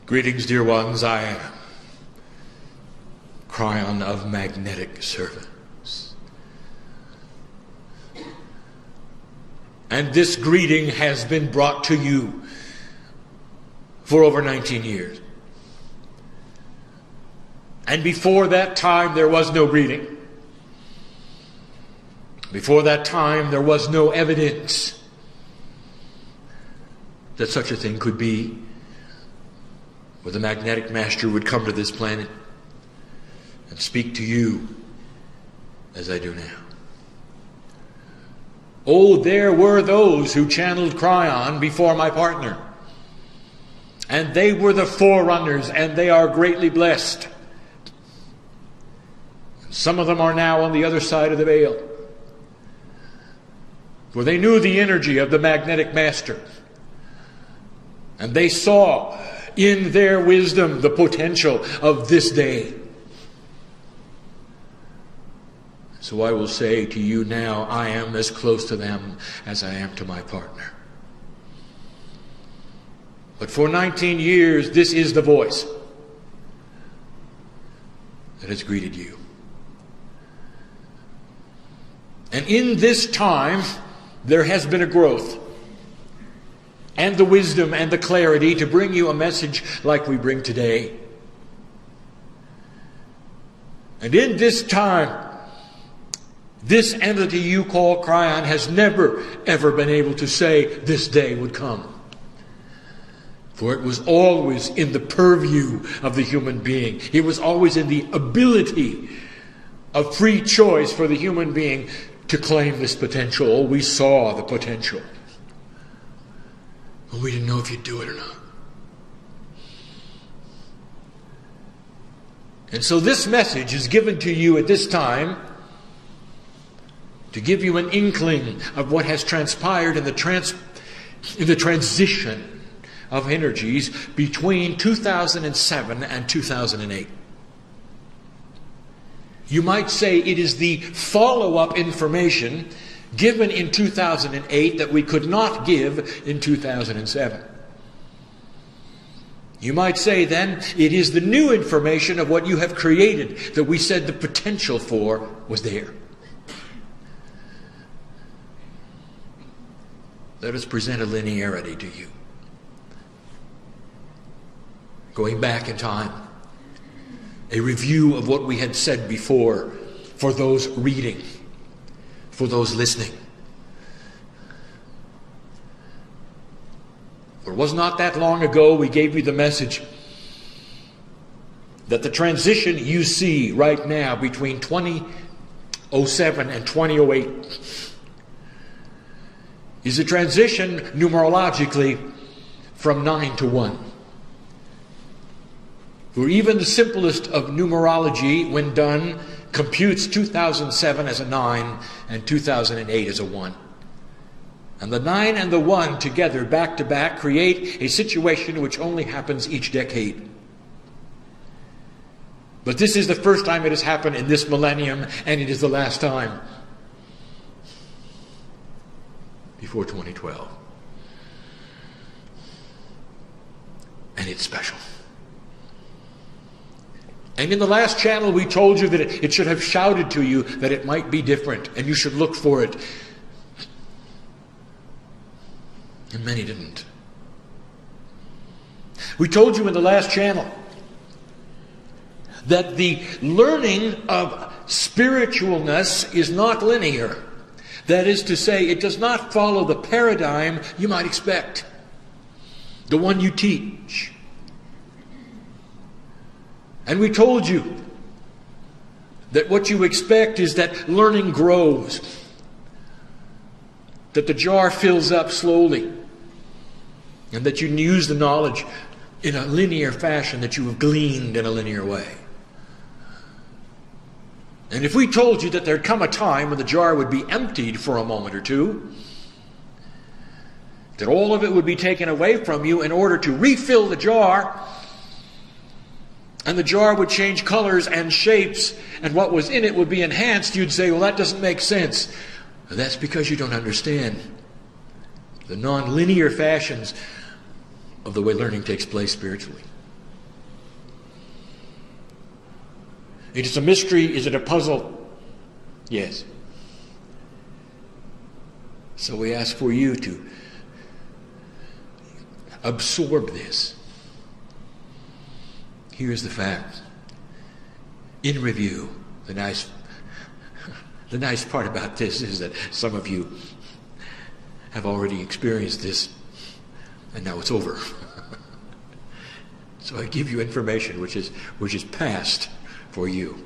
Greetings, dear ones. I am Kryon of magnetic servants. And this greeting has been brought to you for over 19 years. And before that time, there was no greeting. Before that time, there was no evidence that such a thing could be, where the magnetic master would come to this planet and speak to you as I do now. Oh, there were those who channeled Kryon before my partner. And they were the forerunners, and they are greatly blessed. Some of them are now on the other side of the veil, for they knew the energy of the magnetic master. And they saw in their wisdom the potential of this day. So I will say to you now, I am as close to them as I am to my partner. But for 19 years, this is the voice that has greeted you. And in this time, there has been a growth and the wisdom and the clarity to bring you a message like we bring today. And in this time, this entity you call Kryon has never, ever been able to say this day would come. For it was always in the purview of the human being. It was always in the ability of free choice for the human being to claim this potential. Oh, we saw the potential. But we didn't know if you'd do it or not. And so this message is given to you at this time to give you an inkling of what has transpired in the transition of energies between 2007 and 2008. You might say it is the follow-up information given in 2008 that we could not give in 2007. You might say then it is the new information of what you have created that we said the potential for was there. Let us present a linearity to you. Going back in time, a review of what we had said before for those reading, for those listening. For it was not that long ago we gave you the message that the transition you see right now between 2007 and 2008 is a transition numerologically from 9 to 1. For even the simplest of numerology, when done, computes 2007 as a 9 and 2008 as a 1. And the 9 and the 1 together, back to back, create a situation which only happens each decade. But this is the first time it has happened in this millennium, and it is the last time before 2012. And it's special. And in the last channel, we told you that it should have shouted to you that it might be different, and you should look for it. And many didn't. We told you in the last channel that the learning of spiritualness is not linear. That is to say, it does not follow the paradigm you might expect, the one you teach. And we told you that what you expect is that learning grows, that the jar fills up slowly, and that you use the knowledge in a linear fashion that you have gleaned in a linear way. And if we told you that there'd come a time when the jar would be emptied for a moment or two, that all of it would be taken away from you in order to refill the jar, and the jar would change colors and shapes, and what was in it would be enhanced, you'd say, well, that doesn't make sense. Well, that's because you don't understand the non-linear fashions of the way learning takes place spiritually. It is a mystery. Is it a puzzle? Yes. So we ask for you to absorb this. Here's the fact. In review, the nice part about this is that some of you have already experienced this, and now it's over. So I give you information which is past for you.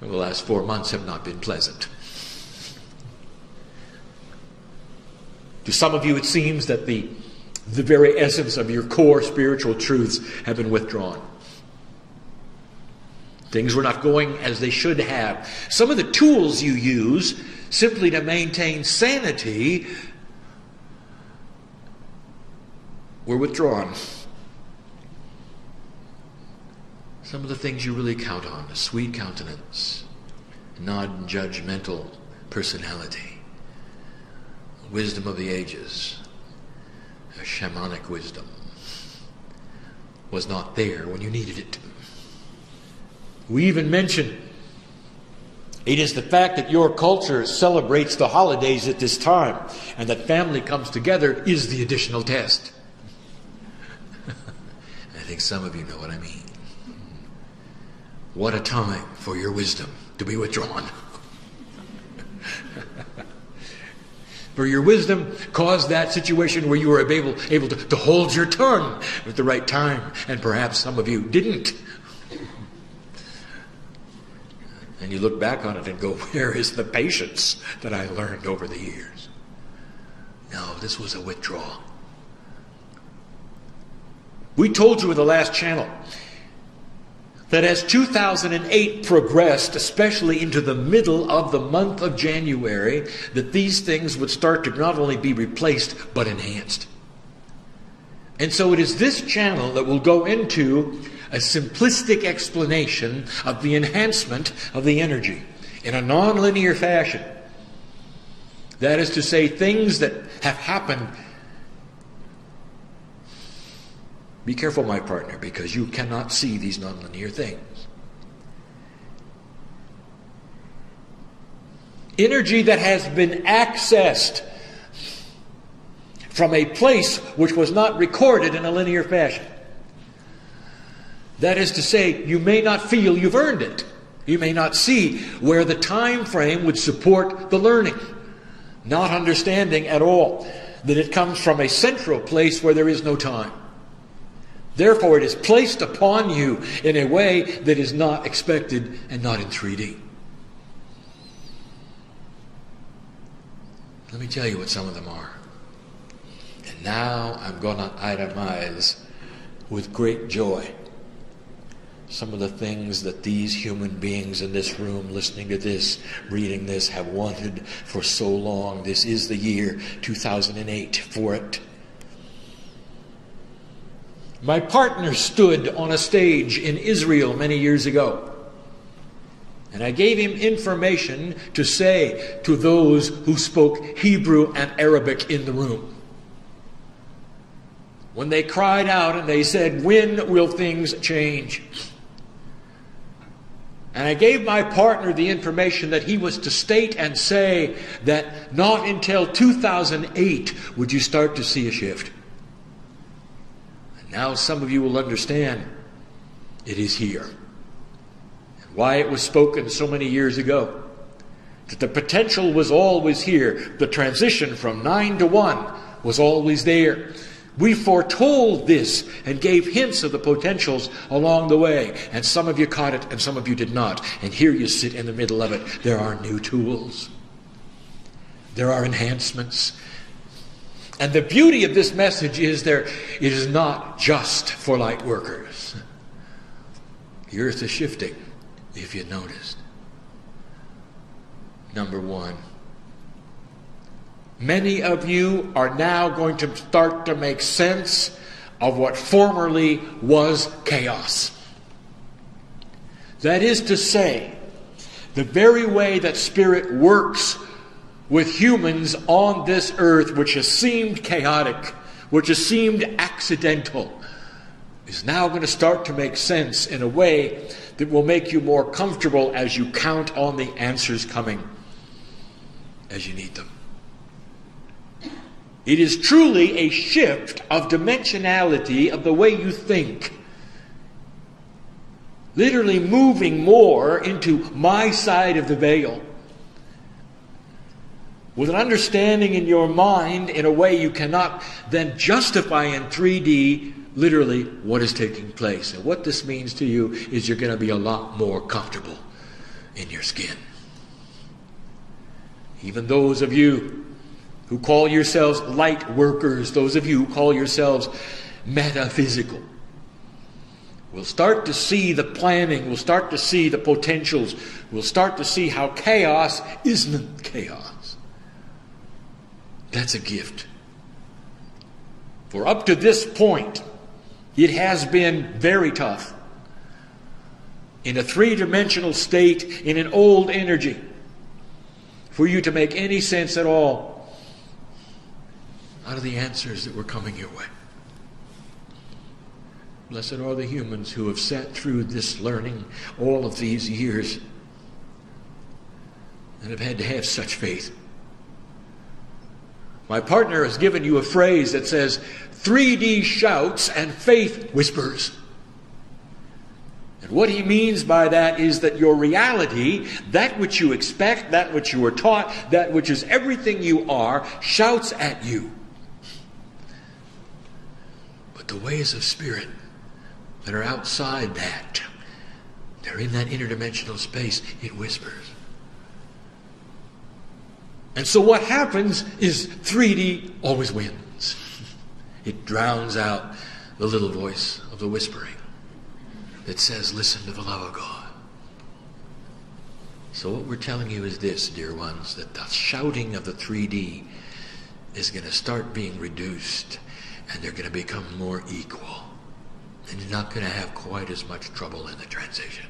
The last 4 months have not been pleasant. To some of you, it seems that the very essence of your core spiritual truths have been withdrawn. Things were not going as they should have. Some of the tools you use simply to maintain sanity were withdrawn. Some of the things you really count on: a sweet countenance, non-judgmental personality, wisdom of the ages, a shamanic wisdom, was not there when you needed it. We even mention it is the fact that your culture celebrates the holidays at this time and that family comes together is the additional test. I think some of you know what I mean. What a time for your wisdom to be withdrawn. For your wisdom caused that situation where you were able to hold your tongue at the right time, and perhaps some of you didn't. And you look back on it and go, where is the patience that I learned over the years? No, this was a withdrawal. We told you in the last channel that as 2008 progressed, especially into the middle of the month of January, that these things would start to not only be replaced, but enhanced. And so it is this channel that will go into a simplistic explanation of the enhancement of the energy in a non-linear fashion. That is to say, things that have happened. Be careful, my partner, because you cannot see these nonlinear things. Energy that has been accessed from a place which was not recorded in a linear fashion. That is to say, you may not feel you've earned it. You may not see where the time frame would support the learning. Not understanding at all that it comes from a central place where there is no time. Therefore, it is placed upon you in a way that is not expected and not in 3D. Let me tell you what some of them are. And now I'm going to itemize with great joy some of the things that these human beings in this room, listening to this, reading this, have wanted for so long. This is the year 2008 for it. My partner stood on a stage in Israel many years ago, and I gave him information to say to those who spoke Hebrew and Arabic in the room. When they cried out and they said, "When will things change?" And I gave my partner the information that he was to state and say that not until 2008 would you start to see a shift. Now some of you will understand it is here. And why it was spoken so many years ago. That the potential was always here. The transition from 9 to 1 was always there. We foretold this and gave hints of the potentials along the way. And some of you caught it and some of you did not. And here you sit in the middle of it. There are new tools. There are enhancements. And the beauty of this message is it is not just for light workers. The earth is shifting, if you noticed. Number one, many of you are now going to start to make sense of what formerly was chaos. That is to say, the very way that Spirit works with humans on this earth, which has seemed chaotic, which has seemed accidental, is now going to start to make sense in a way that will make you more comfortable as you count on the answers coming as you need them. It is truly a shift of dimensionality of the way you think. Literally moving more into my side of the veil. With an understanding in your mind in a way you cannot then justify in 3D literally what is taking place. And what this means to you is you're going to be a lot more comfortable in your skin. Even those of you who call yourselves light workers, those of you who call yourselves metaphysical, we'll start to see the planning, we'll start to see the potentials, we'll start to see how chaos isn't chaos. That's a gift. For up to this point, it has been very tough. In a three-dimensional state, in an old energy, for you to make any sense at all out of the answers that were coming your way. Blessed are the humans who have sat through this learning all of these years and have had to have such faith. My partner has given you a phrase that says 3D shouts and faith whispers. And what he means by that is that your reality, that which you expect, that which you were taught, that which is everything you are, shouts at you. But the ways of spirit that are outside that, they're in that interdimensional space, it whispers. And so what happens is 3D always wins. It drowns out the little voice of the whispering that says, listen to the love of God. So what we're telling you is this, dear ones, that the shouting of the 3D is going to start being reduced, and they're going to become more equal. And you're not going to have quite as much trouble in the transition.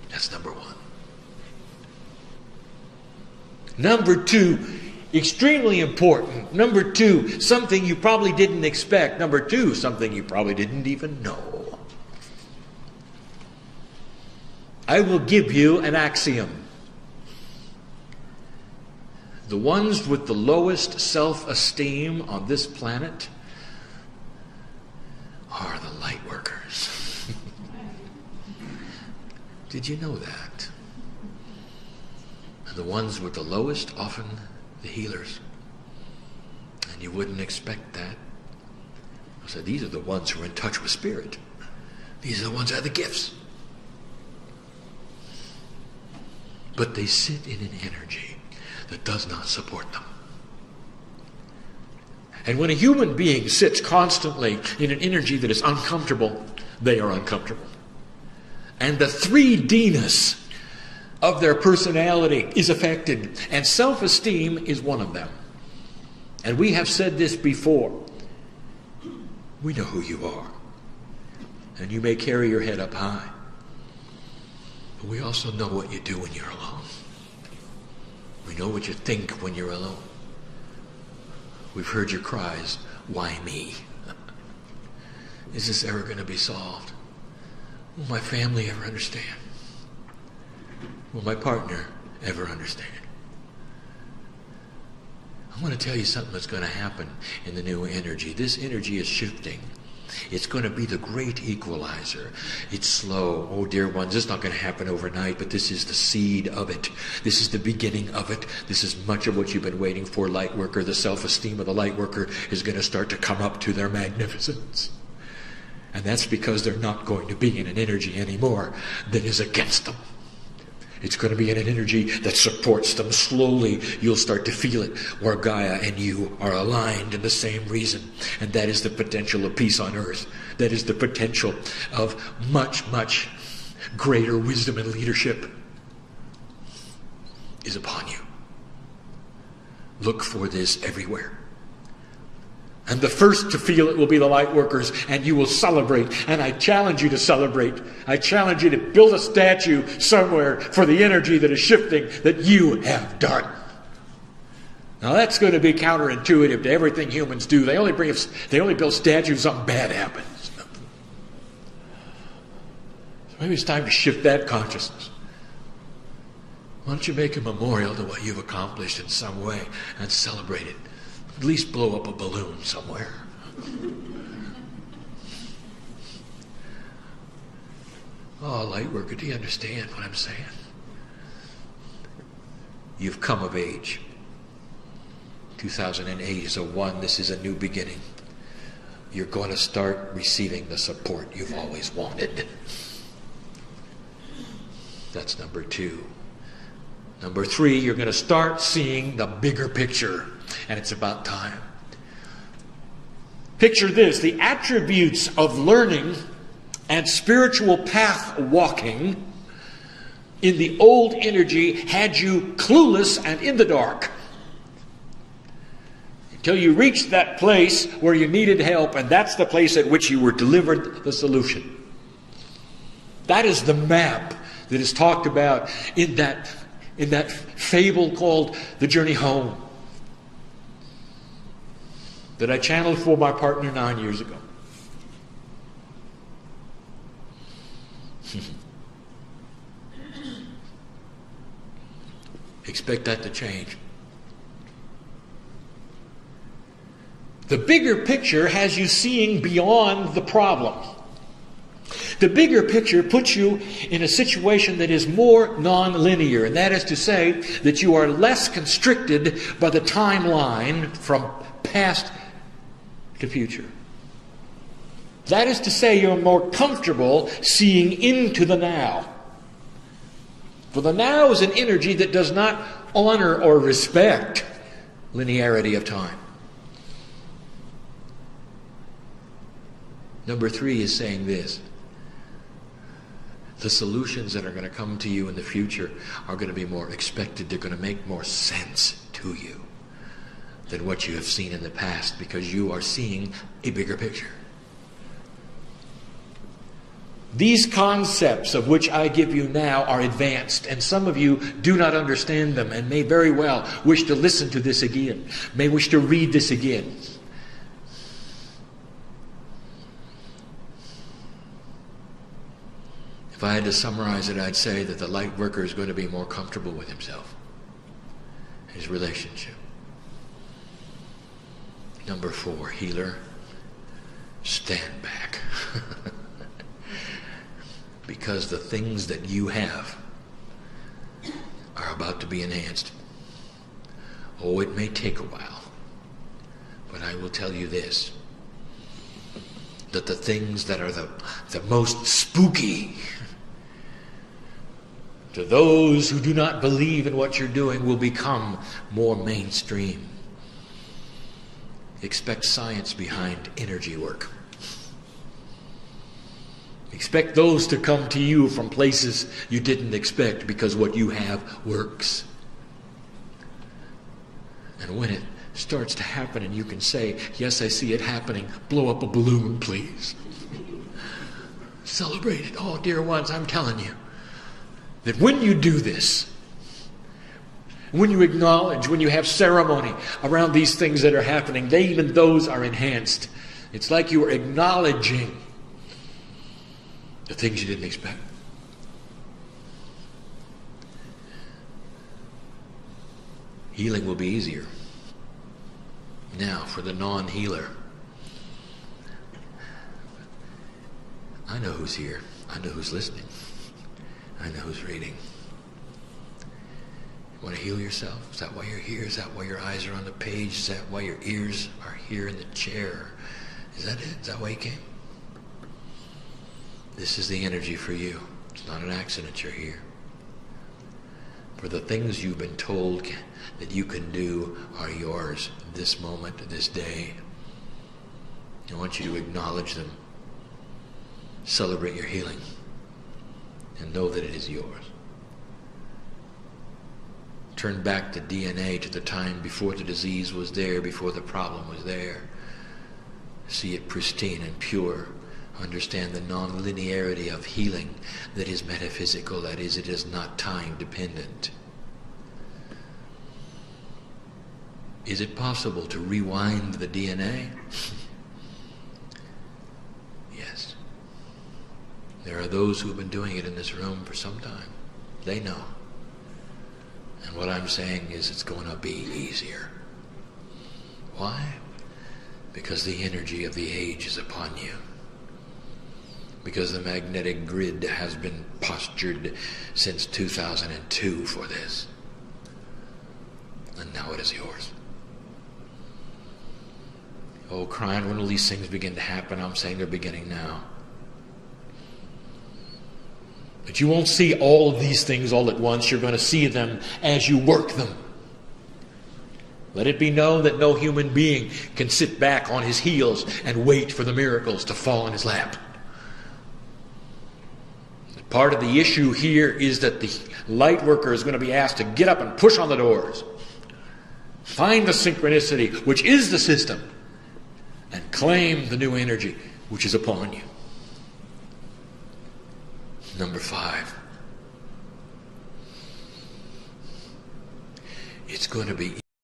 That's number one. Number two, extremely important. Number two, something you probably didn't expect. Number two, something you probably didn't even know. I will give you an axiom. The ones with the lowest self-esteem on this planet are the light workers. Did you know that? And the ones with the lowest, often the healers. And you wouldn't expect that. So these are the ones who are in touch with spirit. These are the ones who have the gifts. But they sit in an energy that does not support them. And when a human being sits constantly in an energy that is uncomfortable, they are uncomfortable. And the 3D-ness of their personality is affected. And self-esteem is one of them. And we have said this before. We know who you are. And you may carry your head up high. But we also know what you do when you're alone. We know what you think when you're alone. We've heard your cries, why me? Is this ever going to be solved? Will my family ever understand? Will my partner ever understand? I want to tell you something that's going to happen in the new energy. This energy is shifting. It's going to be the great equalizer. It's slow. Oh, dear ones, it's not going to happen overnight, but this is the seed of it. This is the beginning of it. This is much of what you've been waiting for, light worker. The self-esteem of the light worker is going to start to come up to their magnificence. And that's because they're not going to be in an energy anymore that is against them. It's going to be in an energy that supports them. Slowly, you'll start to feel it, where Gaia and you are aligned in the same reason. And that is the potential of peace on earth. That is the potential of much, much greater wisdom and leadership is upon you. Look for this everywhere. And the first to feel it will be the light workers, and you will celebrate. And I challenge you to celebrate. I challenge you to build a statue somewhere for the energy that is shifting that you have done. Now that's going to be counterintuitive to everything humans do. They only build statues if something bad happens. Maybe it's time to shift that consciousness. Why don't you make a memorial to what you've accomplished in some way and celebrate it? At least blow up a balloon somewhere. Oh, light worker, do you understand what I'm saying? You've come of age. 2008 is a one. This is a new beginning. You're going to start receiving the support you've always wanted. That's number 2. Number 3, you're going to start seeing the bigger picture, and it's about time. Picture this: the attributes of learning and spiritual path walking in the old energy had you clueless and in the dark until you reached that place where you needed help, and that's the place at which you were delivered the solution. That is the map that is talked about in that fable called The Journey Home that I channeled for my partner 9 years ago. Expect that to change. The bigger picture has you seeing beyond the problem. The bigger picture puts you in a situation that is more non-linear, and that is to say that you are less constricted by the timeline from past to future. That is to say, you're more comfortable seeing into the now. For the now is an energy that does not honor or respect linearity of time. Number 3 is saying this: the solutions that are going to come to you in the future are going to be more expected. They're going to make more sense to you than what you have seen in the past, because you are seeing a bigger picture. These concepts of which I give you now are advanced, and some of you do not understand them and may very well wish to listen to this again, may wish to read this again. If I had to summarize it, I'd say that the light worker is going to be more comfortable with himself, his relationship. Number 4, healer, stand back. Because the things that you have are about to be enhanced. Oh, it may take a while, but I will tell you this, that the things that are the most spooky to those who do not believe in what you're doing will become more mainstream. Expect science behind energy work. Expect those to come to you from places you didn't expect, because what you have works. And when it starts to happen and you can say, yes, I see it happening, blow up a balloon, please. Celebrate it. Oh, dear ones, I'm telling you that when you do this, when you acknowledge, when you have ceremony around these things that are happening, even those are enhanced. It's like you are acknowledging the things you didn't expect. Healing will be easier. Now, for the non-healer, I know who's here. I know who's listening. I know who's reading. You want to heal yourself? Is that why you're here? Is that why your eyes are on the page? Is that why your ears are here in the chair? Is that it? Is that why you came? This is the energy for you. It's not an accident you're here. For the things you've been told that you can do are yours this moment, this day. I want you to acknowledge them. Celebrate your healing. And know that it is yours. Turn back the DNA to the time before the disease was there, before the problem was there. See it pristine and pure. Understand the non-linearity of healing that is metaphysical, that is, it is not time dependent. Is it possible to rewind the DNA? Yes. There are those who have been doing it in this room for some time. They know. And what I'm saying is it's going to be easier. Why? Because the energy of the age is upon you. Because the magnetic grid has been postured since 2002 for this. And now it is yours. Oh, Kryon, when will these things begin to happen? I'm saying they're beginning now. But you won't see all of these things all at once. You're going to see them as you work them. Let it be known that no human being can sit back on his heels and wait for the miracles to fall in his lap. Part of the issue here is that the light worker is going to be asked to get up and push on the doors. Find the synchronicity, which is the system, and claim the new energy which is upon you. Number 5. It's going to be